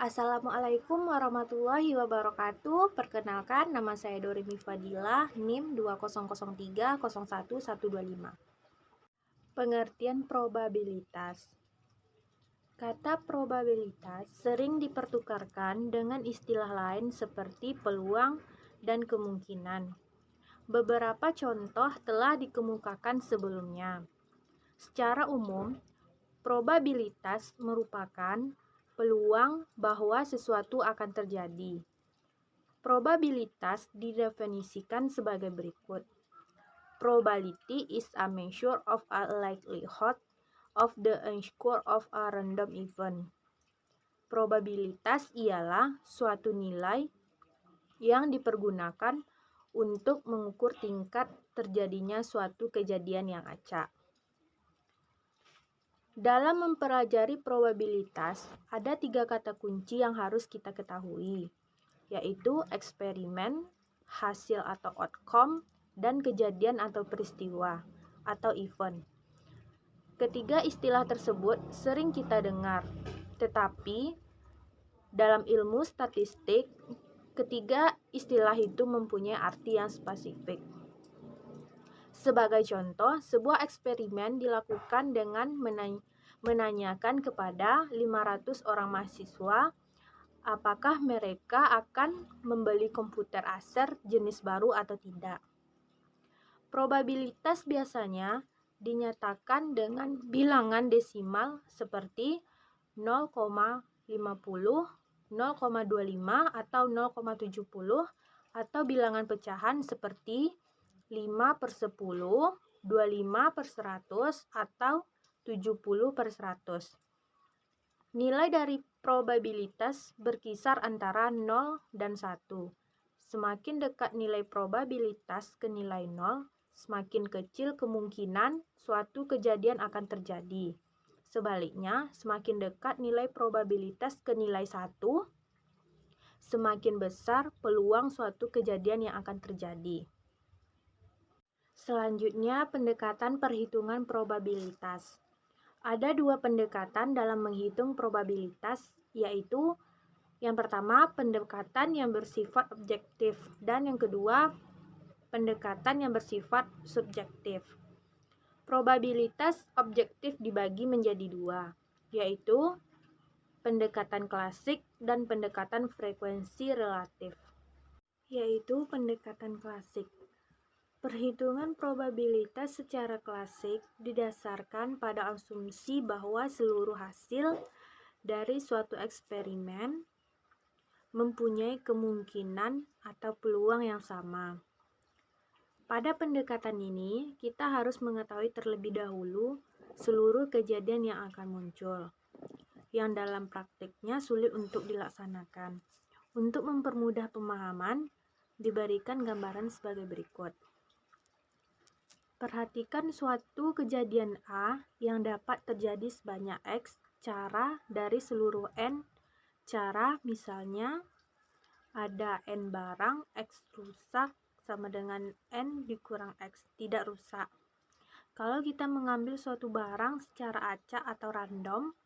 Assalamualaikum warahmatullahi wabarakatuh. Perkenalkan, nama saya Doremi Fadilah, NIM 2003011125. Pengertian probabilitas. Kata probabilitas sering dipertukarkan dengan istilah lain seperti peluang dan kemungkinan. Beberapa contoh telah dikemukakan sebelumnya. Secara umum, probabilitas merupakan peluang bahwa sesuatu akan terjadi. Probabilitas didefinisikan sebagai berikut. Probability is a measure of a likelihood of the occurrence of a random event. Probabilitas ialah suatu nilai yang dipergunakan untuk mengukur tingkat terjadinya suatu kejadian yang acak. Dalam mempelajari probabilitas, ada 3 kata kunci yang harus kita ketahui, yaitu eksperimen, hasil atau outcome, dan kejadian atau peristiwa atau event. Ketiga istilah tersebut sering kita dengar, tetapi dalam ilmu statistik, ketiga istilah itu mempunyai arti yang spesifik. Sebagai contoh, sebuah eksperimen dilakukan dengan menanyakan kepada 500 orang mahasiswa apakah mereka akan membeli komputer Acer jenis baru atau tidak. Probabilitas biasanya dinyatakan dengan bilangan desimal seperti 0,50, 0,25 atau 0,70 atau bilangan pecahan seperti 5/10, 25/100 atau 70/100. Nilai dari probabilitas berkisar antara 0 dan 1. Semakin dekat nilai probabilitas ke nilai 0, semakin kecil kemungkinan suatu kejadian akan terjadi. Sebaliknya, semakin dekat nilai probabilitas ke nilai 1, semakin besar peluang suatu kejadian yang akan terjadi. Selanjutnya, pendekatan perhitungan probabilitas. Ada 2 pendekatan dalam menghitung probabilitas, yaitu yang pertama, pendekatan yang bersifat objektif, dan yang kedua, pendekatan yang bersifat subjektif. Probabilitas objektif dibagi menjadi 2, yaitu pendekatan klasik dan pendekatan frekuensi relatif. Yaitu pendekatan klasik. Perhitungan probabilitas secara klasik didasarkan pada asumsi bahwa seluruh hasil dari suatu eksperimen mempunyai kemungkinan atau peluang yang sama. Pada pendekatan ini, kita harus mengetahui terlebih dahulu seluruh kejadian yang akan muncul, yang dalam praktiknya sulit untuk dilaksanakan. Untuk mempermudah pemahaman, diberikan gambaran sebagai berikut. Perhatikan suatu kejadian A yang dapat terjadi sebanyak X cara dari seluruh N cara, misalnya ada N barang, X rusak sama dengan N dikurang X tidak rusak. Kalau kita mengambil suatu barang secara acak atau random,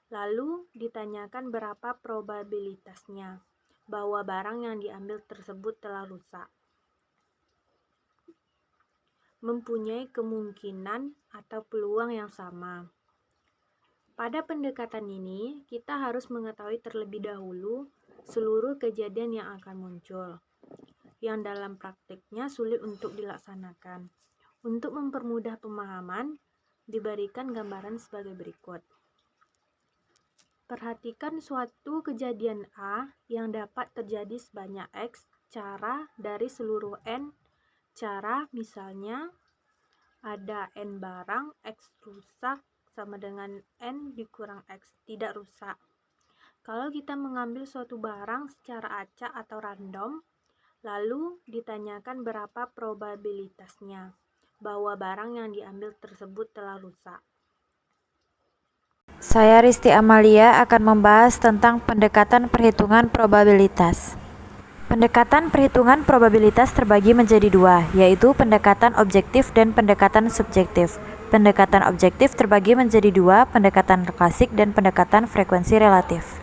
lalu ditanyakan berapa probabilitasnya bahwa barang yang diambil tersebut telah rusak, mempunyai kemungkinan atau peluang yang sama. Pada pendekatan ini, kita harus mengetahui terlebih dahulu seluruh kejadian yang akan muncul, yang dalam praktiknya sulit untuk dilaksanakan. Untuk mempermudah pemahaman, diberikan gambaran sebagai berikut. Perhatikan suatu kejadian A yang dapat terjadi sebanyak X cara dari seluruh N cara, misalnya ada N barang, X rusak sama dengan N dikurang X tidak rusak. Kalau kita mengambil suatu barang secara acak atau random, lalu ditanyakan berapa probabilitasnya bahwa barang yang diambil tersebut telah rusak. Saya Risti Amalia akan membahas tentang pendekatan perhitungan probabilitas. Pendekatan perhitungan probabilitas terbagi menjadi 2, yaitu pendekatan objektif dan pendekatan subjektif. Pendekatan objektif terbagi menjadi 2, pendekatan klasik dan pendekatan frekuensi relatif.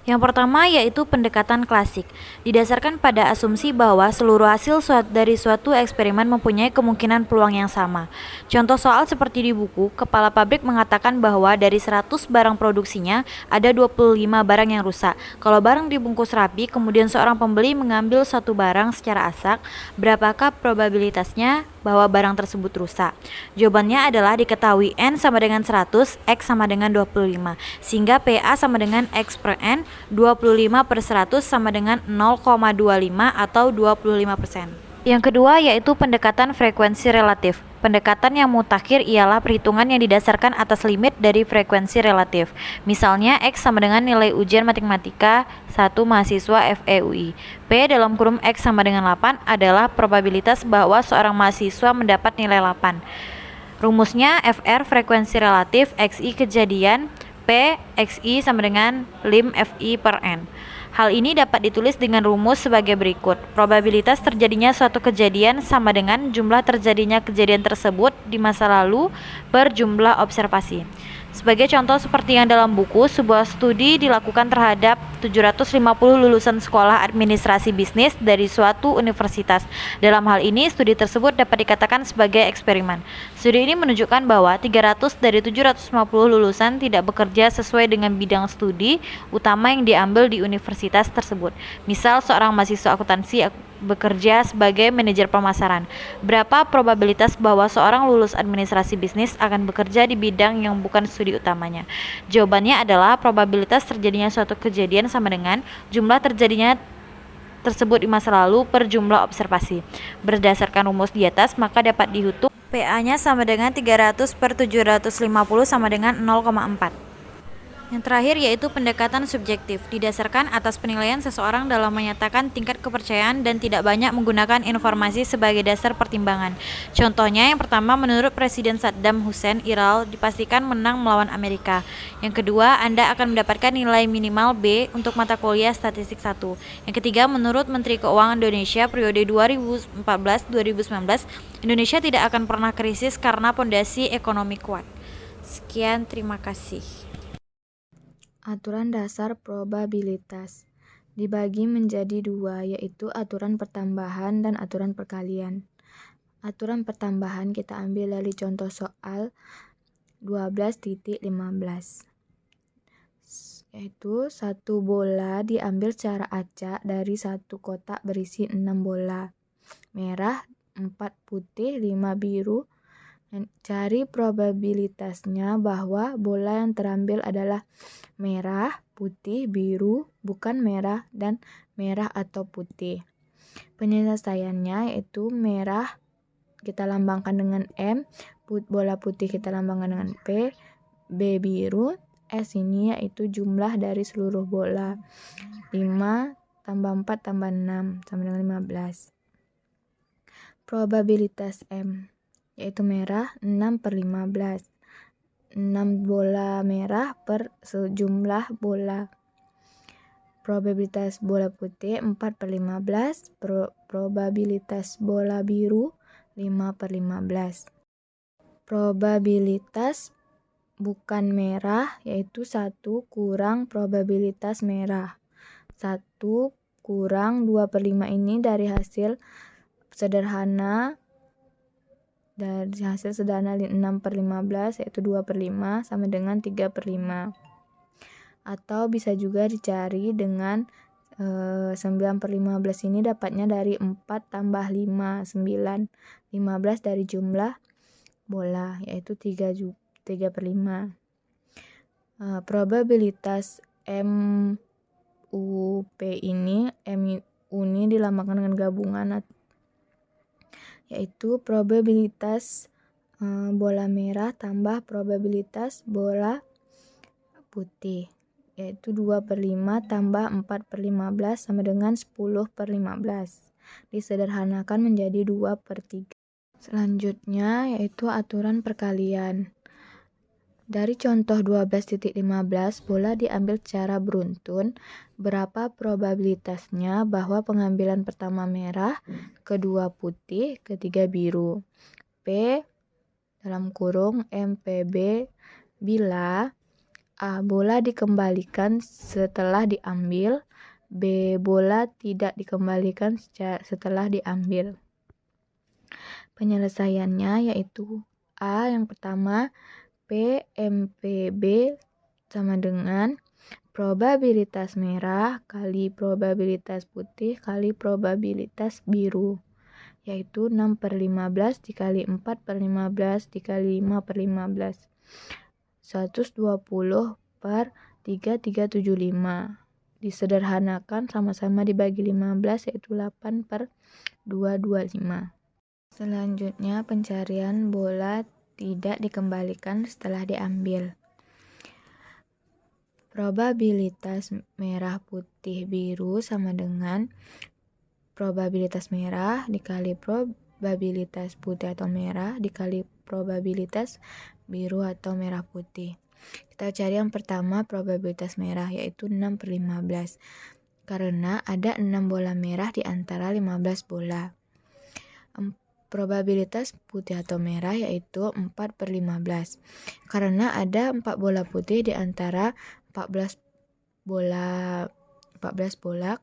Yang pertama yaitu pendekatan klasik, didasarkan pada asumsi bahwa seluruh hasil dari suatu eksperimen mempunyai kemungkinan peluang yang sama. Contoh soal seperti di buku, kepala pabrik mengatakan bahwa dari 100 barang produksinya, ada 25 barang yang rusak. Kalau barang dibungkus rapi, kemudian seorang pembeli mengambil satu barang secara asak, berapakah probabilitasnya bahwa barang tersebut rusak? Jawabannya adalah diketahui N sama dengan 100, X sama dengan 25, sehingga PA sama dengan X per N, 25/100 sama dengan 0,25 atau 25%. Yang kedua yaitu pendekatan frekuensi relatif. Pendekatan yang mutakhir ialah perhitungan yang didasarkan atas limit dari frekuensi relatif. Misalnya X sama dengan nilai ujian matematika 1 mahasiswa FEUI. P dalam kurung X sama dengan 8 adalah probabilitas bahwa seorang mahasiswa mendapat nilai 8. Rumusnya FR frekuensi relatif, XI kejadian, P XI sama dengan lim FI per N. Hal ini dapat ditulis dengan rumus sebagai berikut. Probabilitas terjadinya suatu kejadian sama dengan jumlah terjadinya kejadian tersebut di masa lalu per jumlah observasi. Sebagai contoh seperti yang dalam buku, sebuah studi dilakukan terhadap 750 lulusan sekolah administrasi bisnis dari suatu universitas. Dalam hal ini, studi tersebut dapat dikatakan sebagai eksperimen. Studi ini menunjukkan bahwa 300 dari 750 lulusan tidak bekerja sesuai dengan bidang studi utama yang diambil di universitas tersebut. Misal, seorang mahasiswa akuntansi bekerja sebagai manajer pemasaran. Berapa probabilitas bahwa seorang lulus administrasi bisnis akan bekerja di bidang yang bukan studi utamanya? Jawabannya adalah probabilitas terjadinya suatu kejadian sama dengan jumlah terjadinya tersebut di masa lalu per jumlah observasi. Berdasarkan rumus di atas, maka dapat dihitung PA-nya sama dengan 300/750 sama dengan 0,4. Yang terakhir yaitu pendekatan subjektif, didasarkan atas penilaian seseorang dalam menyatakan tingkat kepercayaan dan tidak banyak menggunakan informasi sebagai dasar pertimbangan. Contohnya, yang pertama, menurut Presiden Saddam Hussein, Iran dipastikan menang melawan Amerika. Yang kedua, Anda akan mendapatkan nilai minimal B untuk mata kuliah Statistik 1. Yang ketiga, menurut Menteri Keuangan Indonesia periode 2014-2019, Indonesia tidak akan pernah krisis karena pondasi ekonomi kuat. Sekian, terima kasih. Aturan dasar probabilitas dibagi menjadi dua, yaitu aturan pertambahan dan aturan perkalian. Aturan pertambahan kita ambil dari contoh soal 12.15, yaitu satu bola diambil secara acak dari satu kotak berisi 6 bola, merah 4 putih 5 biru. Cari probabilitasnya bahwa bola yang terambil adalah merah, putih, biru, bukan merah, dan merah atau putih. Penyelesaiannya yaitu merah kita lambangkan dengan M, bola putih kita lambangkan dengan P, B biru, S ini yaitu jumlah dari seluruh bola. 5 tambah 4 tambah 6 sama dengan 15. Probabilitas M yaitu merah 6/15. 6 bola merah per sejumlah bola. Probabilitas bola putih 4/15. Probabilitas bola biru 5/15. Probabilitas bukan merah yaitu 1 kurang probabilitas merah. 1 kurang 2/5 ini dari hasil sederhana 6/15 yaitu 2/5 sama dengan 3/5. Atau bisa juga dicari dengan 9/15 ini dapatnya dari 4 tambah 5, 9. 15 dari jumlah bola yaitu 3/5. Probabilitas MUP ini, MU ini dilambangkan dengan gabungan yaitu probabilitas bola merah tambah probabilitas bola putih, yaitu 2/5 tambah 4/15 sama dengan 10/15. Disederhanakan menjadi 2/3. Selanjutnya yaitu aturan perkalian. Dari contoh 12.15, bola diambil secara beruntun. Berapa probabilitasnya bahwa pengambilan pertama merah, kedua putih, ketiga biru? P dalam kurung MPB bila A. Bola dikembalikan setelah diambil. B. Bola tidak dikembalikan setelah diambil. Penyelesaiannya yaitu A yang pertama, PMPB sama dengan probabilitas merah kali probabilitas putih kali probabilitas biru, yaitu 6/15 dikali 4/15 dikali 5/15. 120/3375. Disederhanakan sama-sama dibagi 15 yaitu 8/225. Selanjutnya pencarian bola tidak dikembalikan setelah diambil. Probabilitas merah putih biru sama dengan probabilitas merah dikali probabilitas putih atau merah dikali probabilitas biru atau merah putih. Kita cari yang pertama probabilitas merah yaitu 6/15 karena ada 6 bola merah di antara 15 bola. Probabilitas putih atau merah yaitu 4/15 karena ada 4 bola putih di antara 14 bola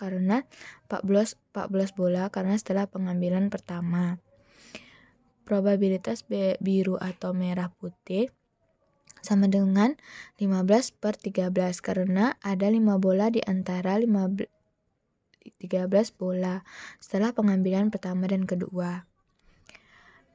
karena 14 bola karena setelah pengambilan pertama. Probabilitas biru atau merah putih sama dengan 15/13 karena ada 5 bola di antara 13 bola setelah pengambilan pertama dan kedua.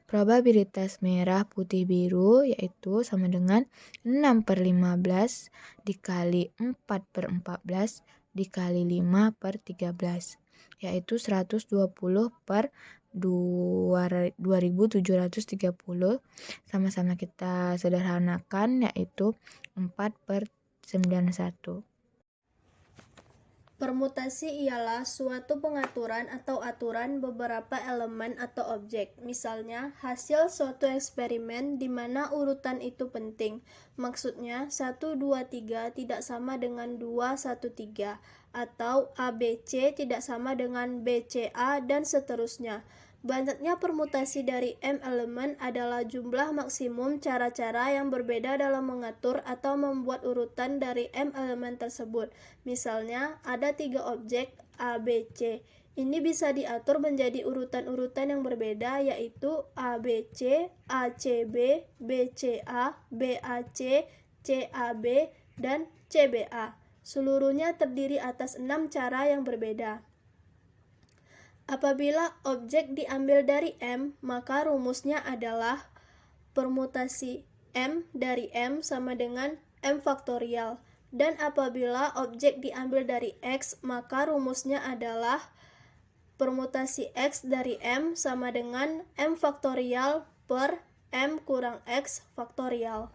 Probabilitas merah putih biru yaitu sama dengan 6/15 dikali 4/14 dikali 5/13 yaitu 120/2730. Sama-sama kita sederhanakan yaitu 4/91. Permutasi ialah suatu pengaturan atau aturan beberapa elemen atau objek. Misalnya, hasil suatu eksperimen di mana urutan itu penting. Maksudnya, 1, 2, 3 tidak sama dengan 2, 1, 3. Atau ABC tidak sama dengan BCA dan seterusnya. Banyaknya permutasi dari M elemen adalah jumlah maksimum cara-cara yang berbeda dalam mengatur atau membuat urutan dari M elemen tersebut. Misalnya, ada 3 objek A, B, C. Ini bisa diatur menjadi urutan-urutan yang berbeda yaitu ABC, ACB, BCA, BAC, CAB, dan CBA. Seluruhnya terdiri atas 6 cara yang berbeda. Apabila objek diambil dari M, maka rumusnya adalah permutasi M dari M sama dengan M faktorial. Dan apabila objek diambil dari X, maka rumusnya adalah permutasi X dari M sama dengan M faktorial per M kurang X faktorial.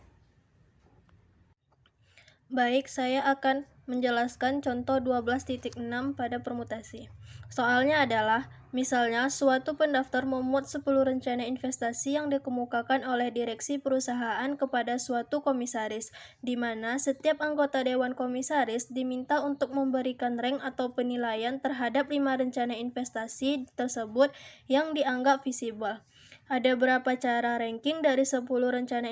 Baik, saya akan menjelaskan contoh 12.6 pada permutasi. Soalnya adalah, misalnya suatu pendaftar memuat 10 rencana investasi yang dikemukakan oleh direksi perusahaan kepada suatu komisaris, di mana setiap anggota dewan komisaris diminta untuk memberikan rank atau penilaian terhadap 5 rencana investasi tersebut yang dianggap visible. Ada berapa cara ranking dari 10 rencana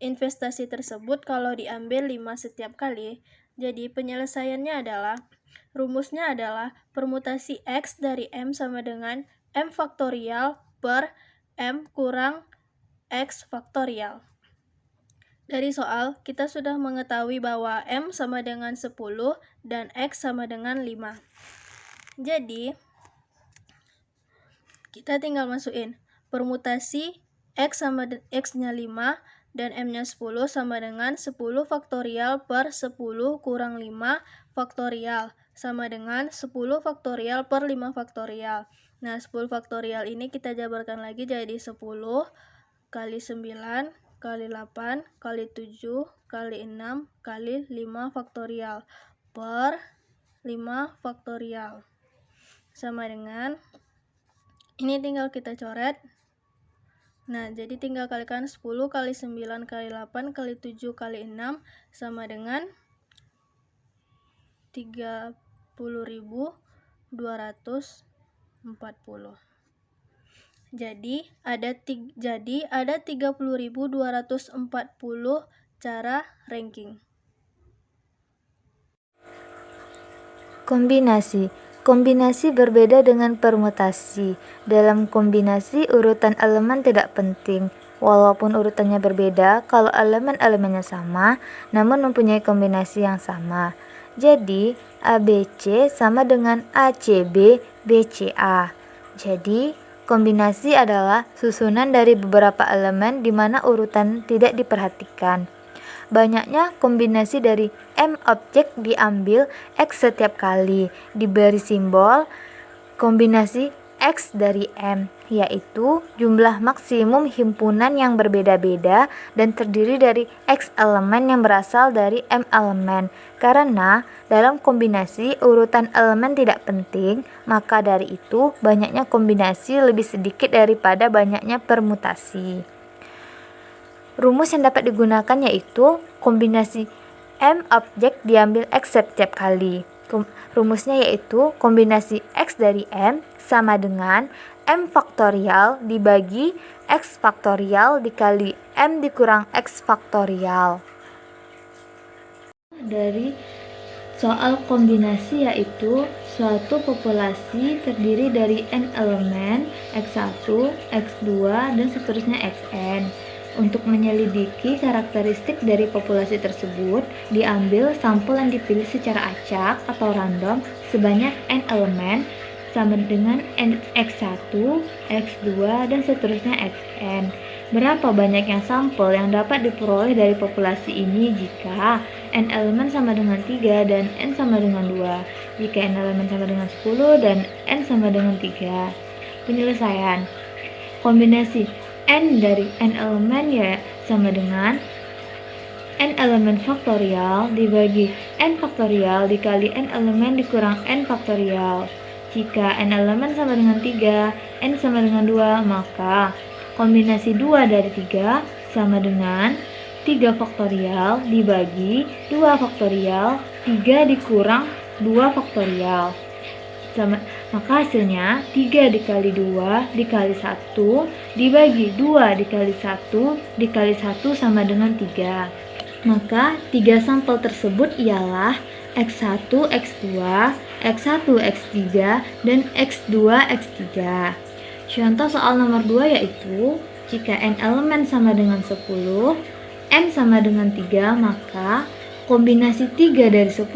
investasi tersebut kalau diambil 5 setiap kali? Jadi penyelesaiannya adalah, rumusnya adalah permutasi X dari M sama dengan M faktorial per M kurang X faktorial. Dari soal, kita sudah mengetahui bahwa M sama dengan 10 dan X sama dengan 5. Jadi, kita tinggal masukin permutasi X sama X-nya 5 dan M-nya 10 sama dengan 10 faktorial per 10 kurang 5 faktorial sama dengan 10 faktorial per 5 faktorial. Nah, 10 faktorial ini kita jabarkan lagi jadi 10 kali 9 kali 8 kali 7 kali 6 kali 5 faktorial per 5 faktorial sama dengan, ini tinggal kita coret. Nah, jadi tinggal kalikan 10 kali 9 kali 8 kali 7 kali 6 sama dengan 30.240. Jadi ada 30.240 cara ranking. Kombinasi. Kombinasi berbeda dengan permutasi. Dalam kombinasi, urutan elemen tidak penting. Walaupun urutannya berbeda, kalau elemen-elemennya sama, namun mempunyai kombinasi yang sama. Jadi, ABC sama dengan ACB, BCA. Jadi, kombinasi adalah susunan dari beberapa elemen di mana urutan tidak diperhatikan. Banyaknya kombinasi dari M objek diambil X setiap kali, diberi simbol kombinasi X dari M, yaitu jumlah maksimum himpunan yang berbeda-beda dan terdiri dari X elemen yang berasal dari M elemen. Karena dalam kombinasi urutan elemen tidak penting, maka dari itu banyaknya kombinasi lebih sedikit daripada banyaknya permutasi. Rumus yang dapat digunakan yaitu kombinasi M objek diambil X setiap kali. Rumusnya yaitu kombinasi X dari M sama dengan M faktorial dibagi X faktorial dikali M dikurang X faktorial. Dari soal kombinasi yaitu suatu populasi terdiri dari N elemen X1, X2, dan seterusnya Xn. Untuk menyelidiki karakteristik dari populasi tersebut, diambil sampel yang dipilih secara acak atau random sebanyak N elemen sama dengan X1, X2, dan seterusnya Xn. Berapa banyak yang sampel yang dapat diperoleh dari populasi ini jika N elemen sama dengan 3 dan N sama dengan 2, jika N elemen sama dengan 10 dan N sama dengan 3. Penyelesaian. Kombinasi N dari N elemen ya sama dengan N elemen faktorial dibagi N faktorial dikali N elemen dikurang N faktorial. Jika N elemen sama dengan 3, N sama dengan 2, maka kombinasi 2 dari 3 sama dengan 3 faktorial dibagi 2 faktorial 3 dikurang 2 faktorial. Maka hasilnya 3 dikali 2 dikali 1 dibagi 2 dikali 1 dikali 1 sama dengan 3. Maka 3 sampel tersebut ialah X1, X2, X1, X3, dan X2, X3. Contoh soal nomor 2 yaitu jika N elemen sama dengan 10, N sama dengan 3, maka kombinasi 3 dari 10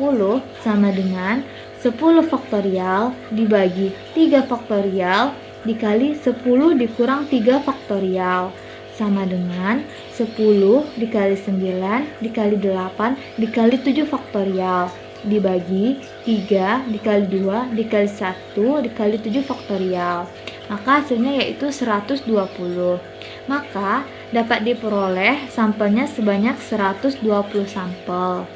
sama dengan 10 faktorial dibagi 3 faktorial dikali 10 dikurang 3 faktorial sama dengan 10 dikali 9 dikali 8 dikali 7 faktorial dibagi 3 dikali 2 dikali 1 dikali 7 faktorial. Maka hasilnya yaitu 120. Maka dapat diperoleh sampelnya sebanyak 120 sampel.